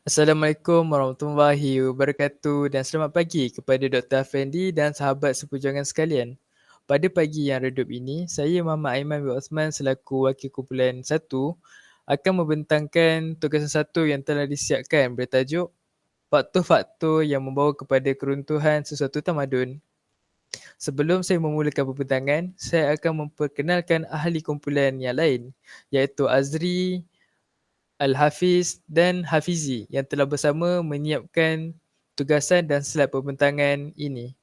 Assalamualaikum warahmatullahi wabarakatuh dan selamat pagi kepada Dr. Afendi dan sahabat seperjuangan sekalian. Pada pagi yang redup ini, saya Muhammad Aiman bin Osman selaku Wakil Kumpulan 1 akan membentangkan tugasan satu yang telah disiapkan bertajuk Faktor-faktor yang membawa kepada keruntuhan sesuatu tamadun. Sebelum saya memulakan pembentangan, saya akan memperkenalkan ahli kumpulan yang lain iaitu Azri, Al-Hafiz dan Hafizi yang telah bersama menyiapkan tugasan dan slide pembentangan ini.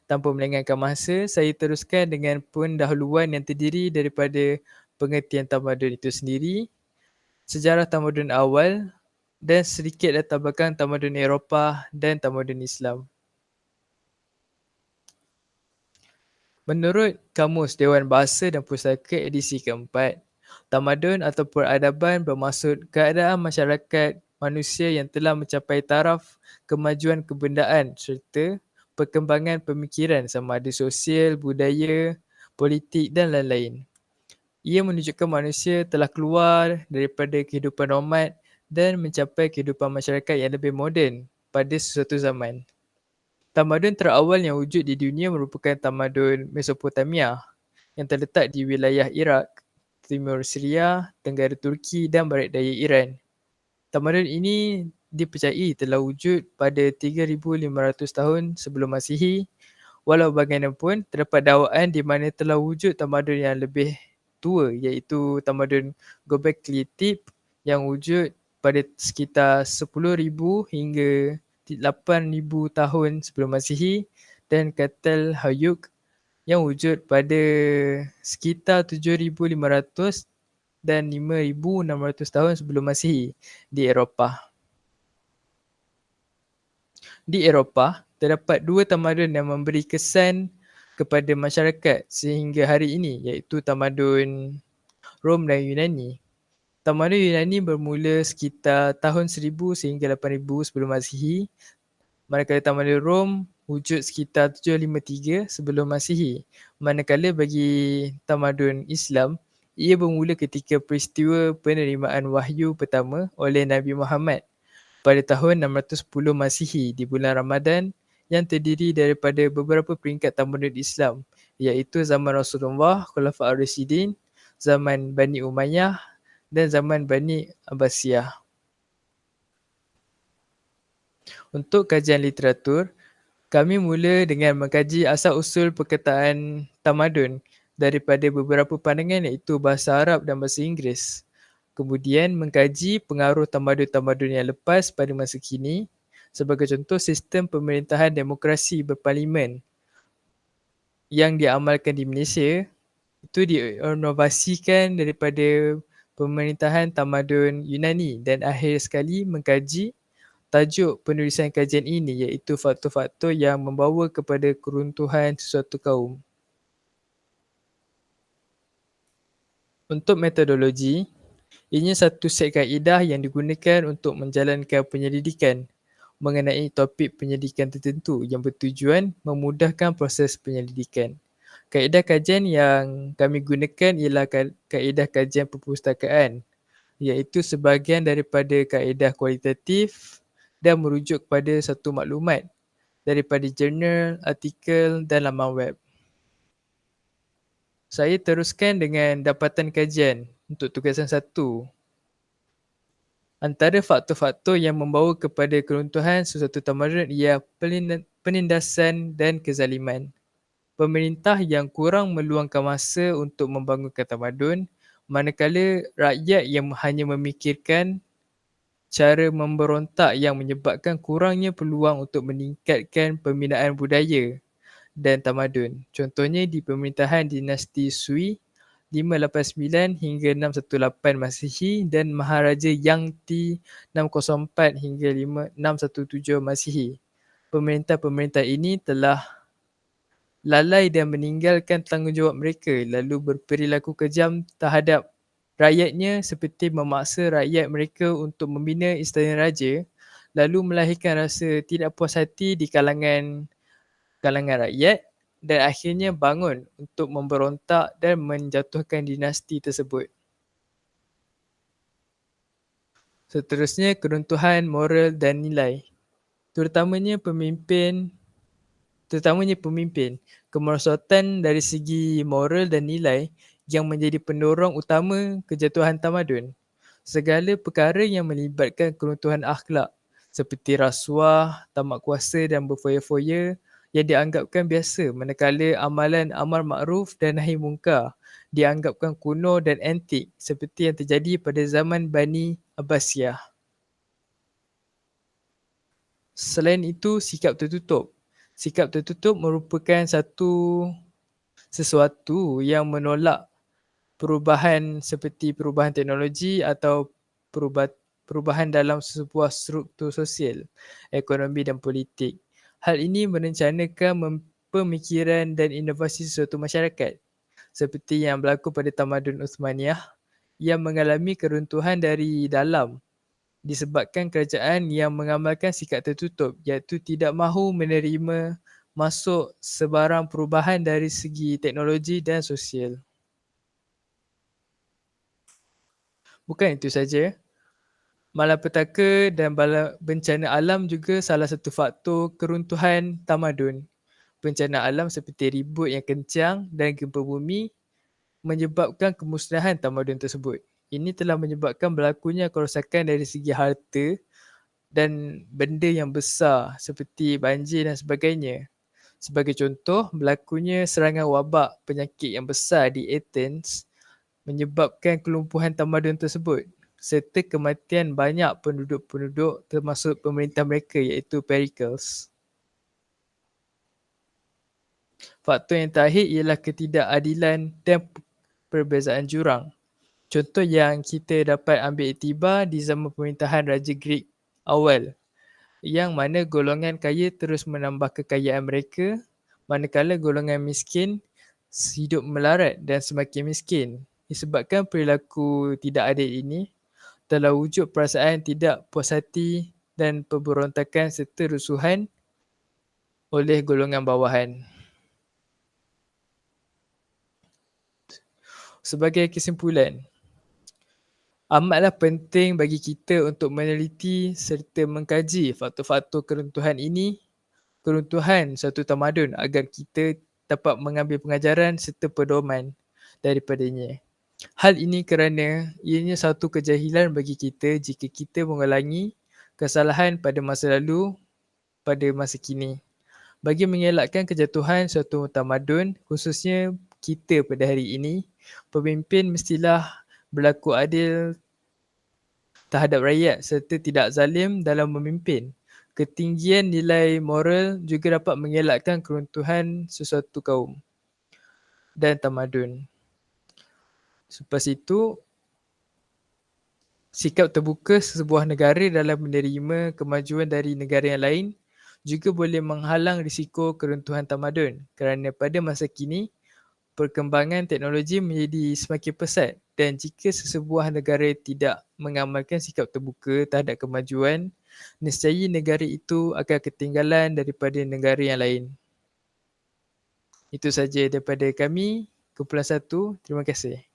Tanpa melengahkan masa, saya teruskan dengan pendahuluan yang terdiri daripada pengertian tamadun itu sendiri, sejarah tamadun awal dan sedikit latar belakang tamadun Eropah dan tamadun Islam. Menurut Kamus Dewan Bahasa dan Pustaka edisi keempat, tamadun atau peradaban bermaksud keadaan masyarakat manusia yang telah mencapai taraf kemajuan kebendaan serta perkembangan pemikiran sama ada sosial, budaya, politik dan lain-lain. Ia menunjukkan manusia telah keluar daripada kehidupan nomad dan mencapai kehidupan masyarakat yang lebih moden pada sesuatu zaman. Tamadun terawal yang wujud di dunia merupakan tamadun Mesopotamia yang terletak di wilayah Iraq, timur Syria, tenggara Turki dan barat daya Iran. Tamadun ini dipercayai telah wujud pada 3,500 tahun sebelum Masihi. Walau bagaimanapun, terdapat dakwaan di mana telah wujud tamadun yang lebih tua iaitu tamadun Göbekli Tepe yang wujud pada sekitar 10,000 hingga 8,000 tahun sebelum Masihi dan Katel Hayuk yang wujud pada sekitar 7,500 dan 5,600 tahun sebelum Masihi di Eropah. Di Eropah, terdapat dua tamadun yang memberi kesan kepada masyarakat sehingga hari ini iaitu tamadun Rom dan Yunani. Tamadun Yunani bermula sekitar tahun 1000 sehingga 8000 sebelum Masihi, manakala tamadun Rom wujud sekitar 753 sebelum Masihi. Manakala bagi tamadun Islam, ia bermula ketika peristiwa penerimaan wahyu pertama oleh Nabi Muhammad pada tahun 610 Masihi di bulan Ramadan yang terdiri daripada beberapa peringkat tamadun Islam iaitu zaman Rasulullah, Khulafaur Rasyidin, zaman Bani Umayyah dan zaman Bani Abbasiyah. Untuk kajian literatur, kami mula dengan mengkaji asal-usul perkataan tamadun daripada beberapa pandangan iaitu bahasa Arab dan bahasa Inggeris. Kemudian mengkaji pengaruh tamadun-tamadun yang lepas pada masa kini, sebagai contoh sistem pemerintahan demokrasi berparlimen yang diamalkan di Malaysia itu diinovasikan daripada pemerintahan tamadun Yunani dan akhir sekali mengkaji tajuk penulisan kajian ini iaitu faktor-faktor yang membawa kepada keruntuhan sesuatu kaum. Untuk metodologi, ianya satu set kaedah yang digunakan untuk menjalankan penyelidikan mengenai topik penyelidikan tertentu yang bertujuan memudahkan proses penyelidikan. Kaedah kajian yang kami gunakan ialah kaedah kajian perpustakaan iaitu sebahagian daripada kaedah kualitatif dan merujuk kepada satu maklumat daripada jurnal, artikel dan laman web. Saya teruskan dengan dapatan kajian untuk tugasan 1. Antara faktor-faktor yang membawa kepada keruntuhan sesuatu tamadun ialah penindasan dan kezaliman. Pemerintah yang kurang meluangkan masa untuk membangunkan tamadun, manakala rakyat yang hanya memikirkan cara memberontak yang menyebabkan kurangnya peluang untuk meningkatkan pembinaan budaya dan tamadun. Contohnya di pemerintahan dinasti Sui 589 hingga 618 Masihi dan Maharaja Yangti 604 hingga 617 Masihi. Pemerintah-pemerintah ini telah lalai dan meninggalkan tanggungjawab mereka lalu berperilaku kejam terhadap rakyatnya seperti memaksa rakyat mereka untuk membina istana raja lalu melahirkan rasa tidak puas hati di kalangan rakyat dan akhirnya bangun untuk memberontak dan menjatuhkan dinasti tersebut. Seterusnya, keruntuhan moral dan nilai. Terutamanya pemimpin kemerosotan dari segi moral dan nilai yang menjadi pendorong utama kejatuhan tamadun. Segala perkara yang melibatkan keruntuhan akhlak seperti rasuah, tamak kuasa dan berfoya-foya yang dianggapkan biasa manakala amalan amar makruf dan nahi mungkar dianggapkan kuno dan antik seperti yang terjadi pada zaman Bani Abbasiyah. Selain itu, sikap tertutup. Sikap tertutup merupakan sesuatu yang menolak perubahan seperti perubahan teknologi atau perubahan dalam sebuah struktur sosial, ekonomi dan politik. Hal ini merencanakan pemikiran dan inovasi suatu masyarakat seperti yang berlaku pada tamadun Uthmaniyah yang mengalami keruntuhan dari dalam disebabkan kerajaan yang mengamalkan sikap tertutup iaitu tidak mahu menerima masuk sebarang perubahan dari segi teknologi dan sosial. Bukan itu saja, malapetaka dan bencana alam juga salah satu faktor keruntuhan tamadun. Bencana alam seperti ribut yang kencang dan gempa bumi menyebabkan kemusnahan tamadun tersebut. Ini telah menyebabkan berlakunya kerosakan dari segi harta dan benda yang besar seperti banjir dan sebagainya. Sebagai contoh, berlakunya serangan wabak penyakit yang besar di Athens menyebabkan kelumpuhan tamadun tersebut serta kematian banyak penduduk-penduduk termasuk pemerintah mereka iaitu Pericles. Faktor yang terakhir ialah ketidakadilan dan perbezaan jurang. Contoh yang kita dapat ambil iktibar di zaman pemerintahan Raja Greek awal, yang mana golongan kaya terus menambah kekayaan mereka, manakala golongan miskin hidup melarat dan semakin miskin. Disebabkan perilaku tidak adil ini, telah wujud perasaan tidak puas hati dan pemberontakan serta rusuhan oleh golongan bawahan. Sebagai kesimpulan, amatlah penting bagi kita untuk meneliti serta mengkaji faktor-faktor keruntuhan satu tamadun agar kita dapat mengambil pengajaran serta pedoman daripadanya. Hal ini kerana ianya satu kejahilan bagi kita jika kita mengulangi kesalahan pada masa lalu pada masa kini. Bagi mengelakkan kejatuhan suatu tamadun, khususnya kita pada hari ini, pemimpin mestilah berlaku adil terhadap rakyat serta tidak zalim dalam memimpin. Ketinggian nilai moral juga dapat mengelakkan keruntuhan sesuatu kaum dan tamadun. Selepas itu, sikap terbuka sebuah negara dalam menerima kemajuan dari negara yang lain juga boleh menghalang risiko keruntuhan tamadun kerana pada masa kini, perkembangan teknologi menjadi semakin pesat dan jika sesebuah negara tidak mengamalkan sikap terbuka terhadap kemajuan, nescaya negara itu akan ketinggalan daripada negara yang lain. Itu saja daripada kami, kumpulan 1. Terima kasih.